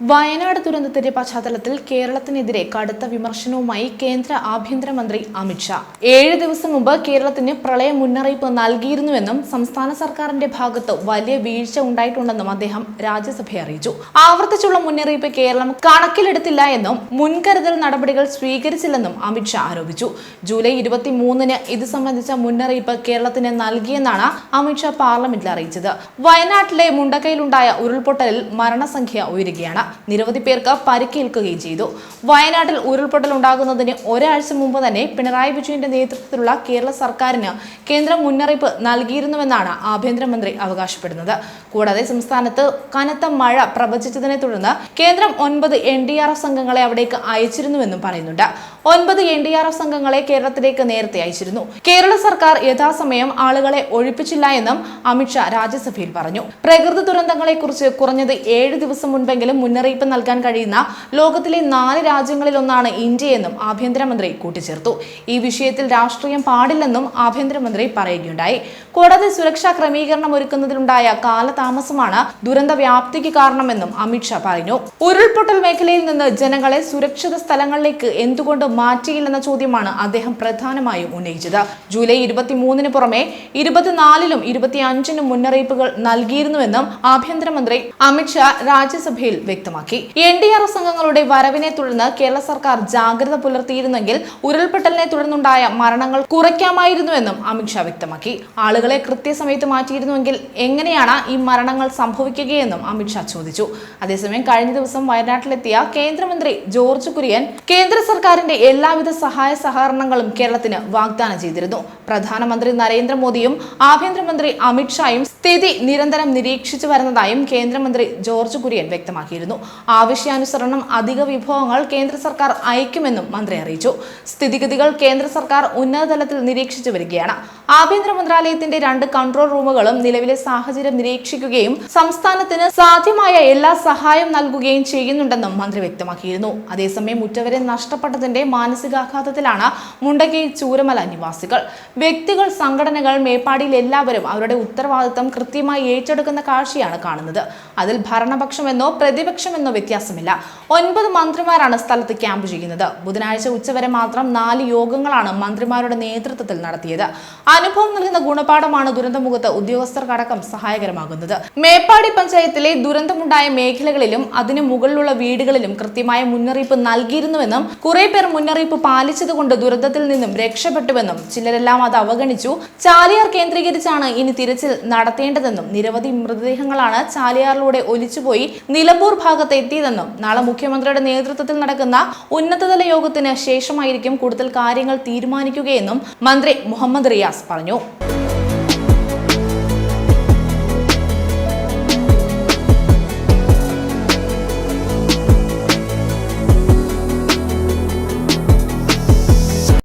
വയനാട് ദുരന്തത്തിന്റെ പശ്ചാത്തലത്തിൽ കേരളത്തിനെതിരെ കടുത്ത വിമർശനവുമായി കേന്ദ്ര ആഭ്യന്തരമന്ത്രി അമിത് ഷാ 7 ദിവസം മുമ്പ് കേരളത്തിന് പ്രളയ മുന്നറിയിപ്പ് നൽകിയിരുന്നുവെന്നും സംസ്ഥാന സർക്കാരിന്റെ ഭാഗത്ത് വലിയ വീഴ്ച ഉണ്ടായിട്ടുണ്ടെന്നും അദ്ദേഹം രാജ്യസഭയെ അറിയിച്ചു. ആവർത്തിച്ചുള്ള മുന്നറിയിപ്പ് കേരളം കണക്കിലെടുത്തില്ല എന്നും മുൻകരുതൽ നടപടികൾ സ്വീകരിച്ചില്ലെന്നും അമിത് ഷാ ആരോപിച്ചു. ജൂലൈ 23-ന് ഇത് സംബന്ധിച്ച മുന്നറിയിപ്പ് കേരളത്തിന് നൽകിയെന്നാണ് അമിത് ഷാ പാർലമെന്റിൽ അറിയിച്ചത്. വയനാട്ടിലെ മുണ്ടക്കയിലുണ്ടായ ഉരുൾപൊട്ടലിൽ മരണസംഖ്യ ഉയരുകയാണ്. നിരവധി പേർക്ക് പരിക്കേൽക്കുകയും ചെയ്തു. വയനാട്ടിൽ ഉരുൾപൊട്ടൽ ഉണ്ടാകുന്നതിന് ഒരാഴ്ച മുമ്പ് തന്നെ പിണറായി വിജയന്റെ നേതൃത്വത്തിലുള്ള കേരള സർക്കാരിന് കേന്ദ്രം മുന്നറിയിപ്പ് നൽകിയിരുന്നുവെന്നാണ് ആഭ്യന്തരമന്ത്രി അവകാശപ്പെടുന്നത്. കൂടാതെ സംസ്ഥാനത്ത് കനത്ത മഴ പ്രവചിച്ചതിനെ തുടർന്ന് കേന്ദ്രം 9 NDRF സംഘങ്ങളെ അവിടേക്ക് അയച്ചിരുന്നുവെന്നും പറയുന്നുണ്ട്. 9 NDRF സംഘങ്ങളെ കേരളത്തിലേക്ക് നേരത്തെ അയച്ചിരുന്നു. കേരള സർക്കാർ യഥാസമയം ആളുകളെ ഒഴിപ്പിച്ചില്ല എന്നും അമിത് ഷാ രാജ്യസഭയിൽ പറഞ്ഞു. പ്രകൃതി ദുരന്തങ്ങളെക്കുറിച്ച് കുറഞ്ഞത് 7 ദിവസം മുൻപെങ്കിലും മുന്നറിയിപ്പ് നൽകാൻ കഴിയുന്ന ലോകത്തിലെ 4 രാജ്യങ്ങളിലൊന്നാണ് ഇന്ത്യയെന്നും ആഭ്യന്തരമന്ത്രി കൂട്ടിച്ചേർത്തു. ഈ വിഷയത്തിൽ രാഷ്ട്രീയം പാടില്ലെന്നും ആഭ്യന്തരമന്ത്രി പറയുകയുണ്ടായി. കൂടാതെ സുരക്ഷാ ക്രമീകരണം ഒരുക്കുന്നതിലുണ്ടായ കാലതാമസമാണ് ദുരന്ത വ്യാപ്തിക്ക് കാരണമെന്നും അമിത് ഷാ പറഞ്ഞു. ഉരുൾപൊട്ടൽ മേഖലയിൽ നിന്ന് ജനങ്ങളെ സുരക്ഷിത സ്ഥലങ്ങളിലേക്ക് എന്തുകൊണ്ട് മാറ്റിയില്ലെന്ന ചോദ്യമാണ് അദ്ദേഹം പ്രധാനമായും ഉന്നയിച്ചത്. ജൂലൈ 23-ന് പുറമെ 24-ലും 25-നും മുന്നറിയിപ്പുകൾ നൽകിയിരുന്നുവെന്നും ആഭ്യന്തരമന്ത്രി അമിത് ഷാ രാജ്യസഭയിൽ വ്യക്തമാക്കി. NDRF സംഘങ്ങളുടെ വരവിനെ തുടർന്ന് കേരള സർക്കാർ ജാഗ്രത പുലർത്തിയിരുന്നെങ്കിൽ ഉരുൾപൊട്ടലിനെ തുടർന്നുണ്ടായ മരണങ്ങൾ കുറയ്ക്കാമായിരുന്നുവെന്നും അമിത് ഷാ വ്യക്തമാക്കി. ആളുകളെ കൃത്യസമയത്ത് മാറ്റിയിരുന്നുവെങ്കിൽ എങ്ങനെയാണ് ഈ മരണങ്ങൾ സംഭവിക്കുകയെന്നും അമിത് ഷാ ചോദിച്ചു. അതേസമയം കഴിഞ്ഞ ദിവസം വയനാട്ടിലെത്തിയ കേന്ദ്രമന്ത്രി ജോർജ് കുര്യൻ കേന്ദ്ര സർക്കാരിന്റെ എല്ലാവിധ സഹായ സഹകരണങ്ങളും കേരളത്തിന് വാഗ്ദാനം ചെയ്തിരുന്നു. പ്രധാനമന്ത്രി നരേന്ദ്രമോദിയും ആഭ്യന്തരമന്ത്രി അമിത് ഷായും സ്ഥിതി നിരന്തരം നിരീക്ഷിച്ചു വരുന്നതായും കേന്ദ്രമന്ത്രി ജോർജ് കുര്യൻ വ്യക്തമാക്കിയിരുന്നു. ആവശ്യാനുസരണം അധിക വിഭവങ്ങൾ കേന്ദ്ര സർക്കാർ അയക്കുമെന്നും മന്ത്രി അറിയിച്ചു. സ്ഥിതിഗതികൾ കേന്ദ്ര സർക്കാർ ഉന്നതതലത്തിൽ നിരീക്ഷിച്ചു വരികയാണ്. ആഭ്യന്തര മന്ത്രാലയത്തിന്റെ 2 കൺട്രോൾ റൂമുകളും നിലവിലെ സാഹചര്യം നിരീക്ഷിക്കുകയും സംസ്ഥാനത്തിന് സാധ്യമായ എല്ലാ സഹായം നൽകുകയും ചെയ്യുന്നുണ്ടെന്നും മന്ത്രി വ്യക്തമാക്കിയിരുന്നു. അതേസമയം ഉറ്റവരെ നഷ്ടപ്പെട്ടതിന്റെ മാനസികാഘാതത്തിലാണ് മുണ്ടക്കൈ ചൂരമല നിവാസികൾ. വ്യക്തികൾ, സംഘടനകൾ, മേപ്പാടിയിൽ എല്ലാവരും അവരുടെ ഉത്തരവാദിത്തം കൃത്യമായി ഏറ്റെടുക്കുന്ന കാഴ്ചയാണ് കാണുന്നത്. അതിൽ ഭരണപക്ഷമെന്നോ പ്രതിപക്ഷമെന്നോ വ്യത്യാസമില്ല. 9 മന്ത്രിമാരാണ് സ്ഥലത്ത് ക്യാമ്പ് ചെയ്യുന്നത്. ബുധനാഴ്ച ഉച്ചവരെ മാത്രം 4 യോഗങ്ങളാണ് മന്ത്രിമാരുടെ നേതൃത്വത്തിൽ നടത്തിയത്. അനുഭവം നൽകുന്ന ഗുണപാഠമാണ് ദുരന്തമുഖത്ത് ഉദ്യോഗസ്ഥർക്കടക്കം സഹായകരമാകുന്നത്. മേപ്പാടി പഞ്ചായത്തിലെ ദുരന്തമുണ്ടായ മേഖലകളിലും അതിനു മുകളിലുള്ള വീടുകളിലും കൃത്യമായ മുന്നറിയിപ്പ് നൽകിയിരുന്നുവെന്നും കുറെ പേർ മുന്നറിയിപ്പ് പാലിച്ചതുകൊണ്ട് ദുരന്തത്തിൽ നിന്നും രക്ഷപ്പെട്ടുവെന്നും ചിലരെല്ലാം അത് അവഗണിച്ചു. ചാലിയാർ കേന്ദ്രീകരിച്ചാണ് ഇനി തിരച്ചിൽ നടത്തേണ്ടതെന്നും നിരവധി മൃതദേഹങ്ങളാണ് ചാലിയാറിലൂടെ ഒലിച്ചുപോയി നിലമ്പൂർ ഭാഗത്ത് എത്തിയതെന്നും നാളെ മുഖ്യമന്ത്രിയുടെ നേതൃത്വത്തിൽ നടക്കുന്ന ഉന്നതതല യോഗത്തിന് ശേഷമായിരിക്കും കൂടുതൽ കാര്യങ്ങൾ തീരുമാനിക്കുകയെന്നും മന്ത്രി മുഹമ്മദ് റിയാസ് പറഞ്ഞു.